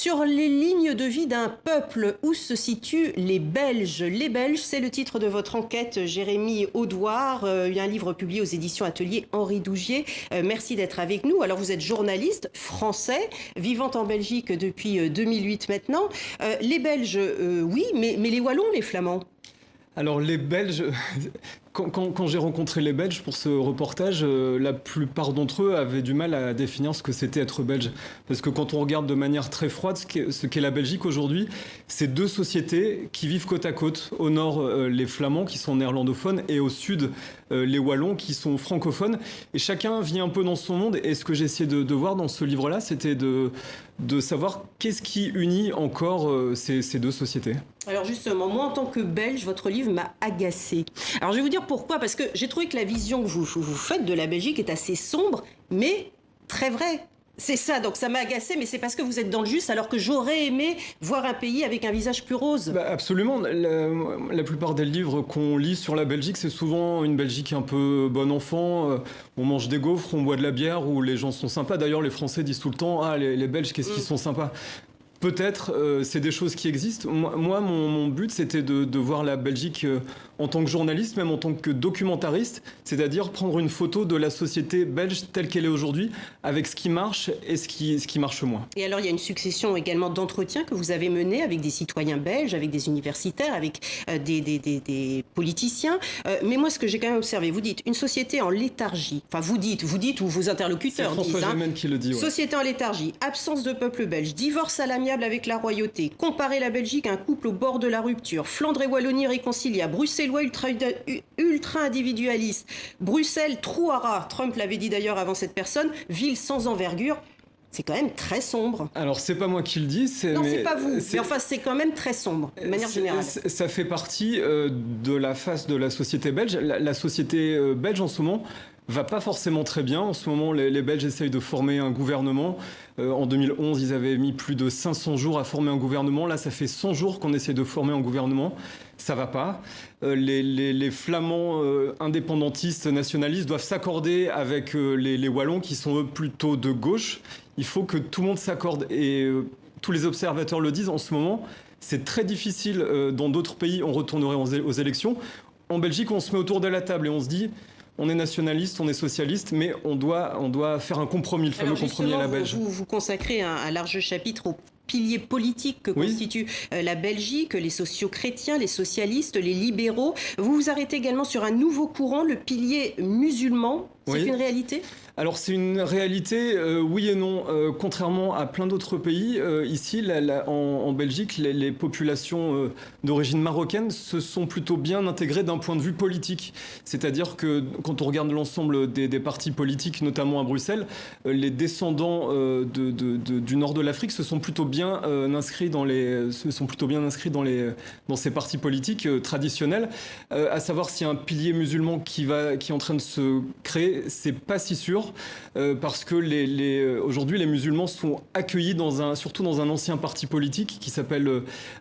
Sur les lignes de vie d'un peuple, où se situent les Belges? Les Belges, c'est le titre de votre enquête, Jérémy Audouard. Il y a un livre publié aux éditions Atelier Henri Dougier. Merci d'être avec nous. Alors, vous êtes journaliste français, vivant en Belgique depuis 2008 maintenant. Les Belges, oui, mais les Wallons, les Flamands? Alors les Belges, quand j'ai rencontré les Belges pour ce reportage, la plupart d'entre eux avaient du mal à définir ce que c'était être belge. Parce que quand on regarde de manière très froide ce qu'est la Belgique aujourd'hui, c'est deux sociétés qui vivent côte à côte. Au nord, les Flamands qui sont néerlandophones et au sud, les Wallons qui sont francophones. Et chacun vit un peu dans son monde. Et ce que j'ai essayé de voir dans ce livre-là, c'était de savoir qu'est-ce qui unit encore ces deux sociétés. Alors justement, moi en tant que Belge, votre livre m'a agacée. Alors je vais vous dire pourquoi, parce que j'ai trouvé que la vision que vous faites de la Belgique est assez sombre, mais très vraie. C'est ça, donc ça m'a agacé, mais c'est parce que vous êtes dans le juste, alors que j'aurais aimé voir un pays avec un visage plus rose. Absolument. La plupart des livres qu'on lit sur la Belgique, c'est souvent une Belgique un peu bon enfant. On mange des gaufres, on boit de la bière, où les gens sont sympas. D'ailleurs, les Français disent tout le temps « Ah, les Belges, qu'est-ce qu'ils sont sympas ?» Peut-être, c'est des choses qui existent. Moi, mon but, c'était de voir la Belgique en tant que journaliste, même en tant que documentariste, c'est-à-dire prendre une photo de la société belge telle qu'elle est aujourd'hui, avec ce qui marche et ce qui marche moins. Et alors, il y a une succession également d'entretiens que vous avez menés avec des citoyens belges, avec des universitaires, avec des politiciens. Mais moi, ce que j'ai quand même observé, vous dites une société en léthargie. Enfin, vous dites ou vos interlocuteurs disent. C'est François Gemène qui le dit. Ouais. Société en léthargie, absence de peuple belge, divorce à l'amiable avec la royauté, comparer la Belgique à un couple au bord de la rupture, Flandre et Wallonie réconciliables, Bruxellois ultra-individualistes, Bruxelles trou à rats, Trump l'avait dit d'ailleurs avant cette personne, ville sans envergure. C'est quand même très sombre. Alors, c'est pas moi qui le dis. Non, c'est pas vous. Mais enfin, c'est quand même très sombre, de manière générale. Ça fait partie de la face de la société belge. La société belge, en ce moment, va pas forcément très bien. En ce moment, les Belges essayent de former un gouvernement. En 2011, ils avaient mis plus de 500 jours à former un gouvernement. Là, ça fait 100 jours qu'on essaie de former un gouvernement. Ça va pas. Les Flamands indépendantistes, nationalistes doivent s'accorder avec les Wallons qui sont eux plutôt de gauche. Il faut que tout le monde s'accorde. Et tous les observateurs le disent en ce moment. C'est très difficile. Dans d'autres pays, on retournerait aux élections. En Belgique, on se met autour de la table et on se dit... On est nationaliste, on est socialiste, mais on doit faire un compromis, le fameux compromis à la belge. Vous consacrez un large chapitre aux piliers politiques que constitue la Belgique, les sociaux-chrétiens, les socialistes, les libéraux. Vous vous arrêtez également sur un nouveau courant, le pilier musulman. C'est une réalité ? Alors c'est une réalité, oui et non. Contrairement à plein d'autres pays, ici, en Belgique, les populations d'origine marocaine se sont plutôt bien intégrées d'un point de vue politique. C'est-à-dire que quand on regarde l'ensemble des partis politiques, notamment à Bruxelles, les descendants du nord de l'Afrique se sont plutôt bien inscrits dans ces partis politiques traditionnels. À savoir s'il y a un pilier musulman qui est en train de se créer, c'est pas si sûr, parce que aujourd'hui les musulmans sont accueillis surtout dans un ancien parti politique qui s'appelle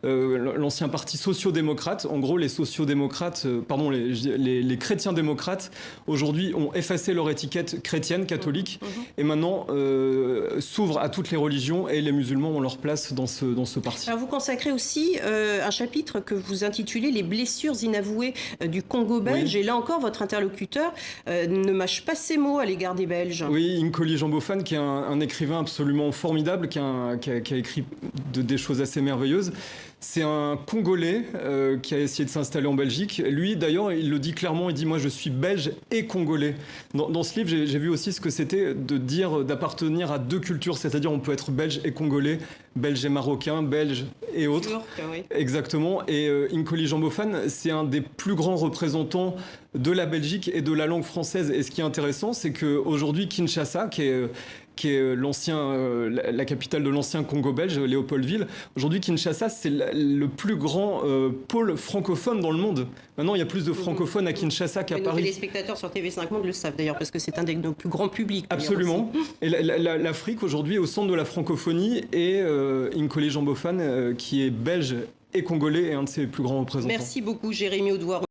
l'ancien parti socio-démocrate. En gros, les sociodémocrates, les chrétiens démocrates aujourd'hui ont effacé leur étiquette chrétienne, catholique, et maintenant s'ouvrent à toutes les religions, et les musulmans ont leur place dans ce parti. Alors vous consacrez aussi un chapitre que vous intitulez « Les blessures inavouées du Congo belge ». Et là encore, votre interlocuteur ne mâche pas ses mots à l'égard des Belges. Oui, Nkoli Jambofane, qui est un écrivain absolument formidable, qui a écrit des choses assez merveilleuses. C'est un Congolais qui a essayé de s'installer en Belgique. Lui, d'ailleurs, il le dit clairement, il dit « Moi, je suis belge et congolais ». Dans ce livre, j'ai vu aussi ce que c'était d'appartenir à deux cultures, c'est-à-dire on peut être belge et congolais, belge et marocain, belge et autres. Oui. Exactement. Et Nkoli Jambofane, c'est un des plus grands représentants de la Belgique et de la langue française. Et ce qui est intéressant, c'est qu'aujourd'hui, Kinshasa, qui est la capitale de l'ancien Congo belge, Léopoldville. Aujourd'hui, Kinshasa, c'est le plus grand pôle francophone dans le monde. Maintenant, il y a plus de francophones à Kinshasa qu'à Paris. Les spectateurs sur TV5 Monde le savent d'ailleurs, parce que c'est un de nos plus grands publics. Absolument. Et l'Afrique, aujourd'hui, est au centre de la francophonie, et Nkoli Jambofane, qui est belge et congolais, est un de ses plus grands représentants. Merci beaucoup, Jérémy Audouard.